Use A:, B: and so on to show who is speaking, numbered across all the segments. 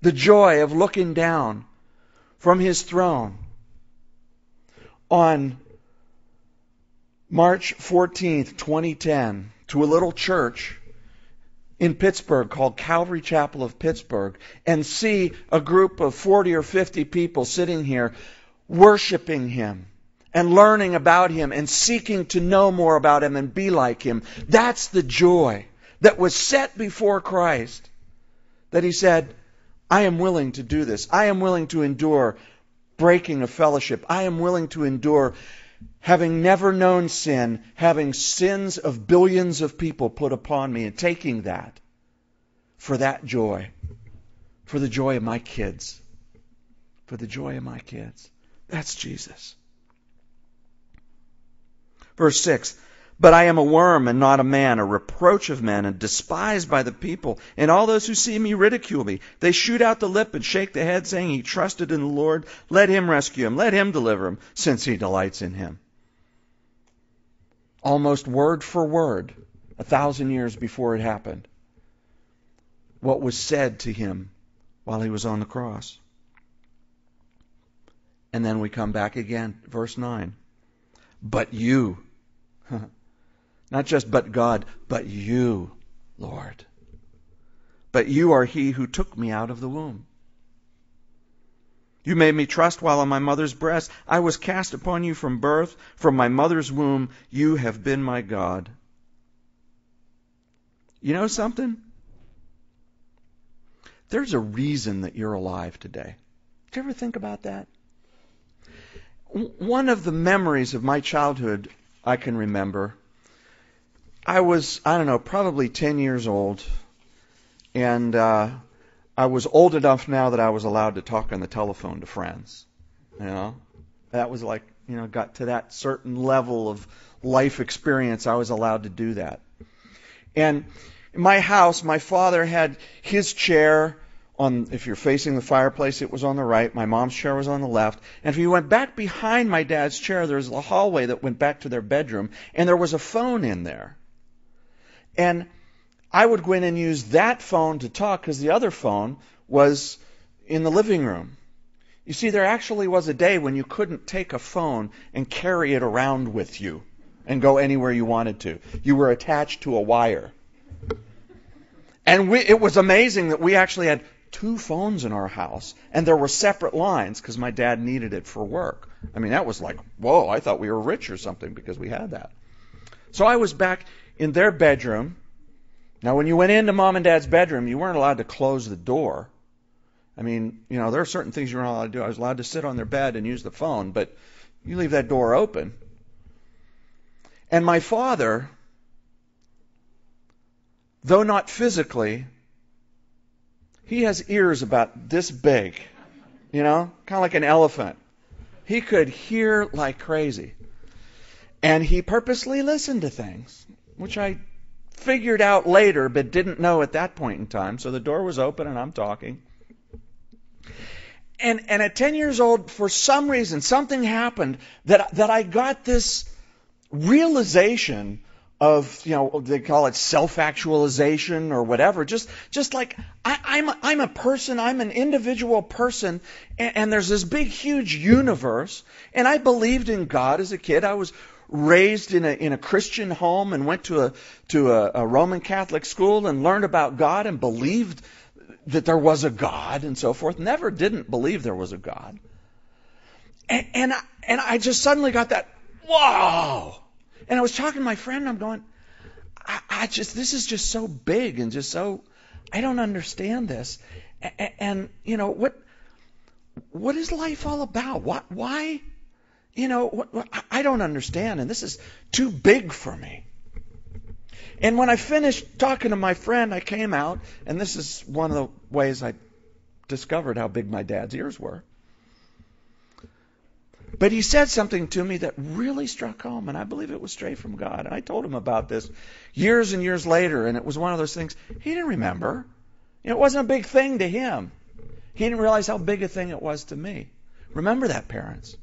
A: The joy of looking down from His throne on March 14th, 2010, to a little church in Pittsburgh called Calvary Chapel of Pittsburgh, and see a group of 40 or 50 people sitting here worshiping Him and learning about Him and seeking to know more about Him and be like Him. That's the joy that was set before Christ, that He said, I am willing to do this. I am willing to endure breaking of fellowship. I am willing to endure having never known sin, having sins of billions of people put upon me, and taking that for that joy, for the joy of my kids, for the joy of my kids. That's Jesus. Verse 6, but I am a worm and not a man, a reproach of men and despised by the people. And all those who see me ridicule me. They shoot out the lip and shake the head, saying, he trusted in the Lord. Let Him rescue him. Let Him deliver him, since He delights in him. Almost word for word, 1,000 years before it happened, what was said to Him while He was on the cross. And then we come back again, verse 9. But you, not just but God, but you, Lord. But you are He who took me out of the womb. You made me trust while on my mother's breast. I was cast upon you from birth. From my mother's womb, you have been my God. You know something? There's a reason that you're alive today. Did you ever think about that? One of the memories of my childhood I can remember, I was, probably 10 years old, and I was old enough now that I was allowed to talk on the telephone to friends. That was like, got to that certain level of life experience, I was allowed to do that. And in my house, my father had his chair on, if you're facing the fireplace, it was on the right. My mom's chair was on the left. And if you went back behind my dad's chair, there was a hallway that went back to their bedroom, and there was a phone in there. And I would go in and use that phone to talk because the other phone was in the living room. You see, there actually was a day when you couldn't take a phone and carry it around with you and go anywhere you wanted to. You were attached to a wire. And it was amazing that we actually had 2 phones in our house, and there were separate lines because my dad needed it for work. I mean, that was like, whoa, I thought we were rich or something because we had that. So I was back in their bedroom. Now, when you went into Mom and Dad's bedroom, you weren't allowed to close the door. I mean, there are certain things you're not allowed to do. I was allowed to sit on their bed and use the phone, but you leave that door open. And my father, though not physically, he has ears about this big, kind of like an elephant. He could hear like crazy. And he purposely listened to things, which I figured out later but didn't know at that point in time. So the door was open and I'm talking. And at 10 years old, for some reason, something happened that I got this realization of, they call it self-actualization or whatever. Just like I'm a person, I'm an individual person, and there's this big, huge universe. And I believed in God as a kid. I was raised in a Christian home and went to a Roman Catholic school and learned about God and believed that there was a God and so forth. Never didn't believe there was a God. And I just suddenly got that, whoa! And I was talking to my friend, and I'm going, this is just so big and just so, I don't understand this. And what is life all about? Why? I don't understand, and this is too big for me. And when I finished talking to my friend, I came out, and this is one of the ways I discovered how big my dad's ears were. But he said something to me that really struck home, and I believe it was straight from God. And I told him about this years and years later, and it was one of those things he didn't remember. It wasn't a big thing to him. He didn't realize how big a thing it was to me. Remember that, parents.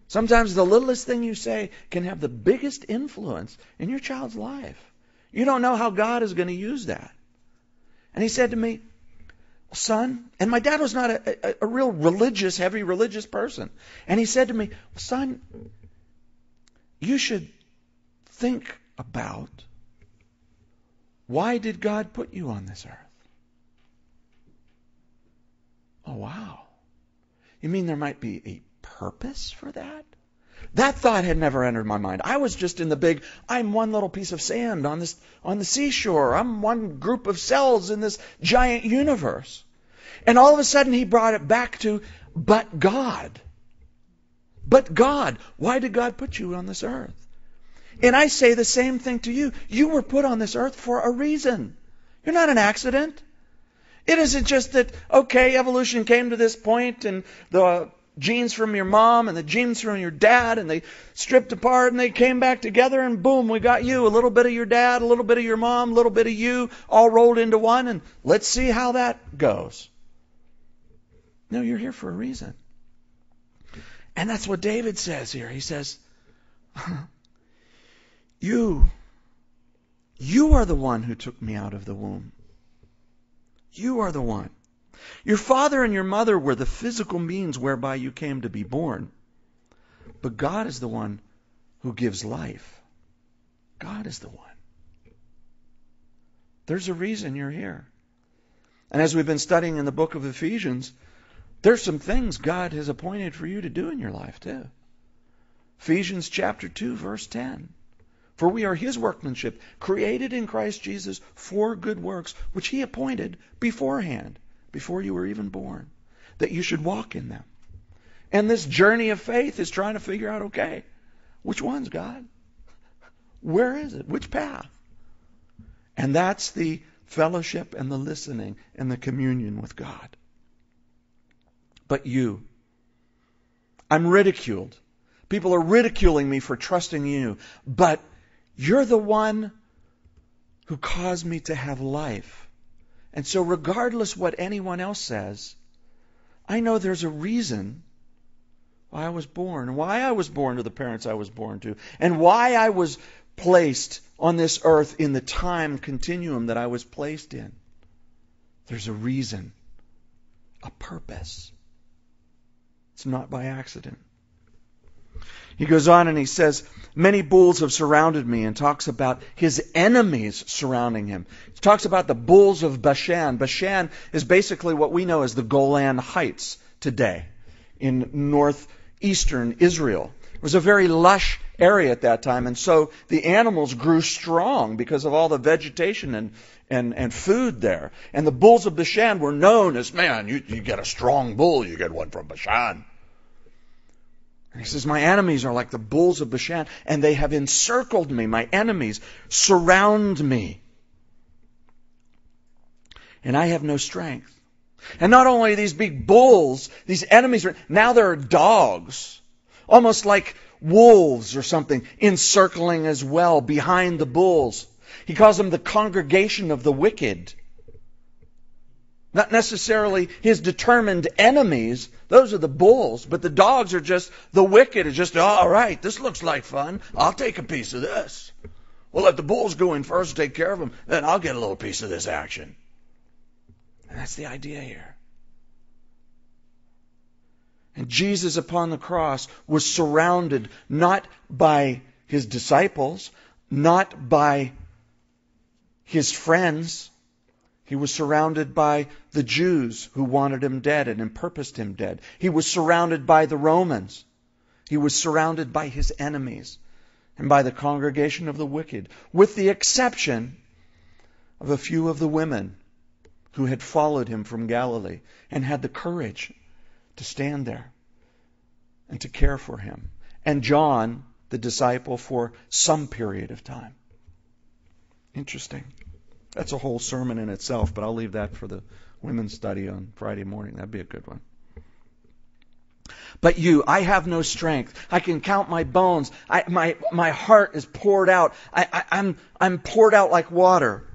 A: Sometimes the littlest thing you say can have the biggest influence in your child's life. You don't know how God is going to use that. And he said to me, son, and my dad was not a real religious, heavy religious person. And he said to me, son, you should think about, why did God put you on this earth? Oh, wow. You mean there might be a purpose for that? That thought had never entered my mind. I was just in the big, I'm one little piece of sand on the seashore. I'm one group of cells in this giant universe. And all of a sudden he brought it back to, but God. But God. Why did God put you on this earth? And I say the same thing to you. You were put on this earth for a reason. You're not an accident. It isn't just that, okay, evolution came to this point and the genes from your mom and the genes from your dad and they stripped apart and they came back together and boom, we got you. A little bit of your dad, a little bit of your mom, a little bit of you, all rolled into one, and let's see how that goes. No, you're here for a reason. And that's what David says here. He says, You are the one who took me out of the womb. You are the one. Your father and your mother were the physical means whereby you came to be born. But God is the one who gives life. God is the one. There's a reason you're here. And as we've been studying in the book of Ephesians, there's some things God has appointed for you to do in your life too. Ephesians chapter 2, verse 10. For we are His workmanship, created in Christ Jesus for good works, which He appointed beforehand, before you were even born, that you should walk in them. And this journey of faith is trying to figure out, okay, which one's God? Where is it? Which path? And that's the fellowship and the listening and the communion with God. But you, I'm ridiculed. People are ridiculing me for trusting you, but you're the one who caused me to have life. And so regardless what anyone else says, I know there's a reason why I was born, why I was born to the parents I was born to, and why I was placed on this earth in the time continuum that I was placed in. There's a reason, a purpose. It's not by accident. He goes on and he says, many bulls have surrounded me, and talks about his enemies surrounding him. He talks about the bulls of Bashan. Bashan is basically what we know as the Golan Heights today in northeastern Israel. It was a very lush area at that time, and so the animals grew strong because of all the vegetation and food there. And the bulls of Bashan were known as, man, you get a strong bull, you get one from Bashan. And he says, my enemies are like the bulls of Bashan, and they have encircled me. My enemies surround me. And I have no strength. And not only these big bulls, these enemies, now there are dogs, almost like wolves or something, encircling as well behind the bulls. He calls them the congregation of the wicked. Not necessarily his determined enemies. Those are the bulls. But the dogs are just the wicked. It's just, all right, this looks like fun. I'll take a piece of this. We'll let the bulls go in first and take care of them. Then I'll get a little piece of this action. And that's the idea here. And Jesus upon the cross was surrounded not by his disciples, not by his friends. He was surrounded by the Jews who wanted him dead and purposed him dead. He was surrounded by the Romans. He was surrounded by his enemies and by the congregation of the wicked, with the exception of a few of the women who had followed him from Galilee and had the courage to stand there and to care for him. And John, the disciple, for some period of time. Interesting. That's a whole sermon in itself, but I'll leave that for the women's study on Friday morning. That'd be a good one. But you, I have no strength. I can count my bones. My heart is poured out. I'm poured out like water.